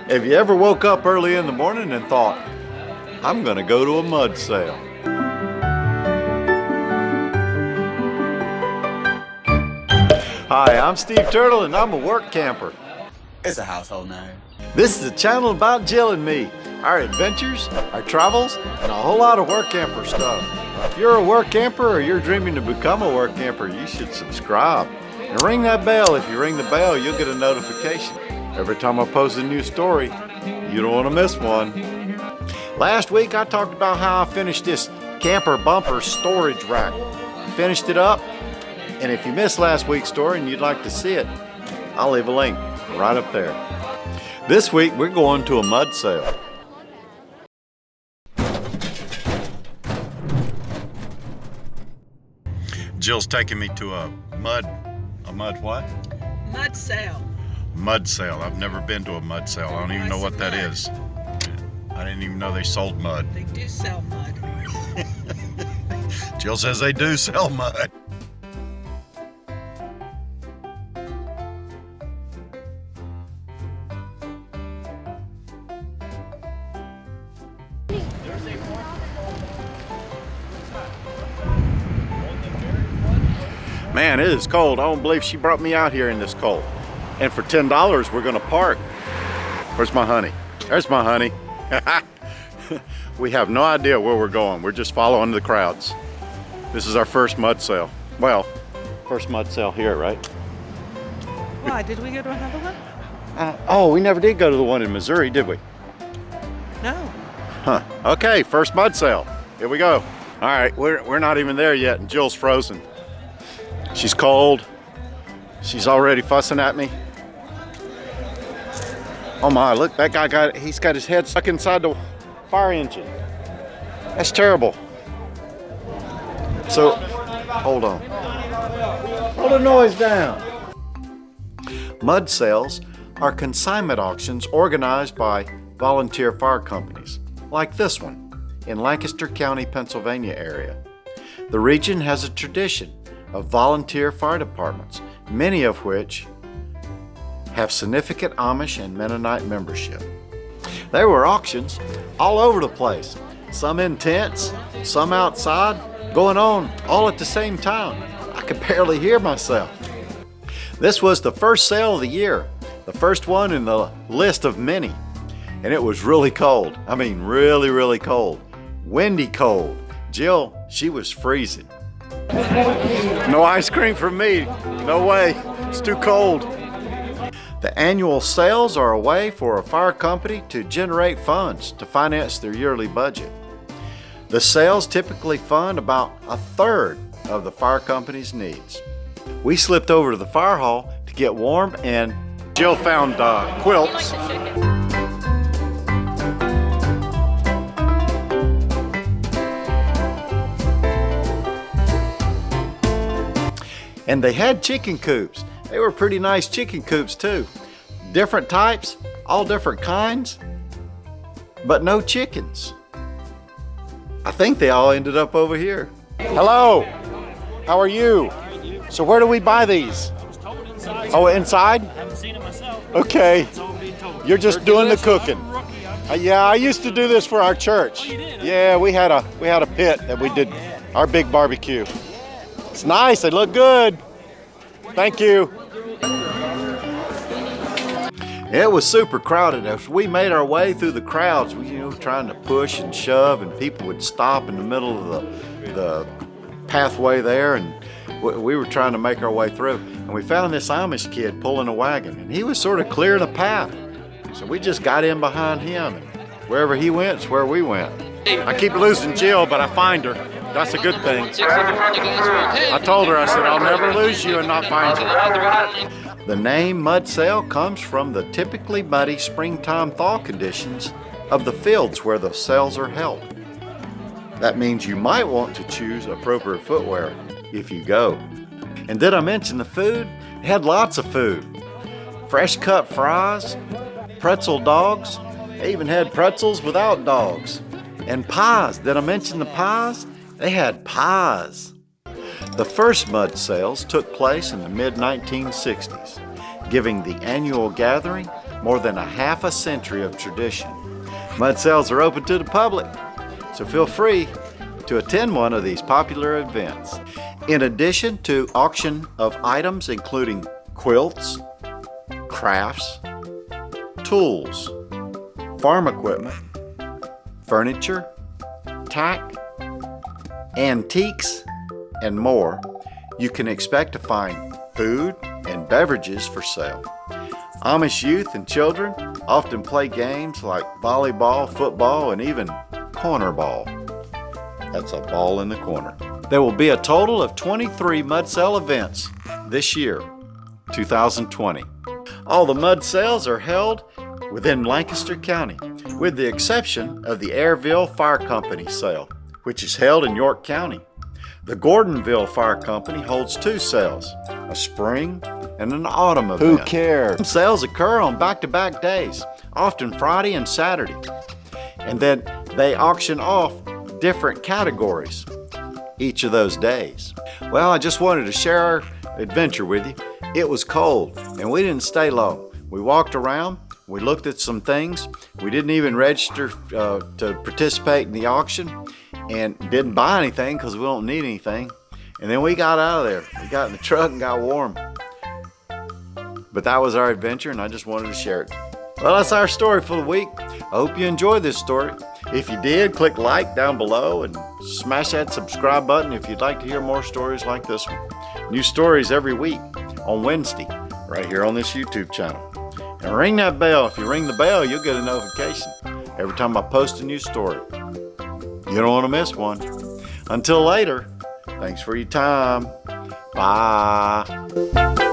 Have you ever woke up early in the morning and thought, I'm gonna go to a mud sale? Hi, I'm Steve Turtle and I'm a work camper. It's a household name. This is a channel about Jill and me, our adventures, our travels, and a whole lot of work camper stuff. If you're a work camper or you're dreaming to become a work camper, you should subscribe. And ring that bell. If you ring the bell, you'll get a notification. Every time I post a new story, you don't want to miss one. Last week I talked about how I finished this camper bumper storage rack. Finished it up, and if you missed last week's story and you'd like to see it, I'll leave a link right up there. This week we're going to a mud sale. Jill's taking me to a mud what? Mud sale. Mud sale. I've never been to a mud sale. I don't even know what that is. I didn't even know they sold mud. They do sell mud. Jill says they do sell mud. Man, it is cold. I don't believe she brought me out here in this cold. And for $10, we're gonna park. Where's my honey? There's my honey. We have no idea where we're going. We're just following the crowds. This is our first mud sale. Well, first mud sale here, right? Why, did we go to another one? Oh, we never did go to the one in Missouri, did we? No. Huh, okay, first mud sale. Here we go. All right, we're not even there yet and Jill's frozen. She's cold. She's already fussing at me. Oh my, look, that guy he's got his head stuck inside the fire engine. That's terrible. So, hold on. Hold the noise down. Mud sales are consignment auctions organized by volunteer fire companies, like this one in Lancaster County, Pennsylvania area. The region has a tradition of volunteer fire departments, many of which have significant Amish and Mennonite membership. There were auctions all over the place, some in tents, some outside, going on all at the same time. I could barely hear myself. This was the first sale of the year, the first one in the list of many, and it was really cold. I mean, really, really cold. Windy cold. Jill, she was freezing. No ice cream for me. No way. It's too cold. The annual sales are a way for a fire company to generate funds to finance their yearly budget. The sales typically fund about a third of the fire company's needs. We slipped over to the fire hall to get warm, and Jill found quilts. And they had chicken coops. They were pretty nice chicken coops too. Different types, all different kinds, but no chickens. I think they all ended up over here. Hello, how are you? So where do we buy these? I was told inside. Oh, inside? I haven't seen it myself. Okay, It's all being told. you're just doing the cooking. I'm a rookie. Yeah, I used to do this for our church. Oh, you did? Yeah, we had a pit that we did our big barbecue. It's nice, they look good. Thank you. It was super crowded. As we made our way through the crowds, we trying to push and shove, and people would stop in the middle of the pathway there, and we were trying to make our way through. And we found this Amish kid pulling a wagon, and he was sort of clearing a path. So we just got in behind him, and wherever he went is where we went. I keep losing Jill, but I find her. That's a good thing. I told her, I said, I'll never lose you and not find you. The name mud sale comes from the typically muddy springtime thaw conditions of the fields where the sales are held. That means you might want to choose appropriate footwear if you go. And did I mention the food? They had lots of food. Fresh cut fries, pretzel dogs. They even had pretzels without dogs. And pies. Did I mention the pies? They had pies. The first mud sales took place in the mid-1960s, giving the annual gathering more than a half a century of tradition. Mud sales are open to the public, so feel free to attend one of these popular events. In addition to auction of items including quilts, crafts, tools, farm equipment, furniture, tack, antiques, and more, you can expect to find food and beverages for sale. Amish youth and children often play games like volleyball, football, and even cornerball. That's a ball in the corner. There will be a total of 23 mud sale events this year, 2020. All the mud sales are held within Lancaster County, with the exception of the Airville Fire Company sale, which is held in York County. The Gordonville Fire Company holds 2 sales, a spring and an autumn event. Who cares? Sales occur on back-to-back days, often Friday and Saturday. And then they auction off different categories each of those days. Well, I just wanted to share our adventure with you. It was cold and we didn't stay long. We walked around, we looked at some things. We didn't even register to participate in the auction and didn't buy anything because we don't need anything. And then we got out of there. We got in the truck and got warm. But that was our adventure and I just wanted to share it. Well, that's our story for the week. I hope you enjoyed this story. If you did, click like down below and smash that subscribe button if you'd like to hear more stories like this one. New stories every week on Wednesday, right here on this YouTube channel. And ring that bell. If you ring the bell, you'll get a notification every time I post a new story. You don't want to miss one. Until later, thanks for your time. Bye.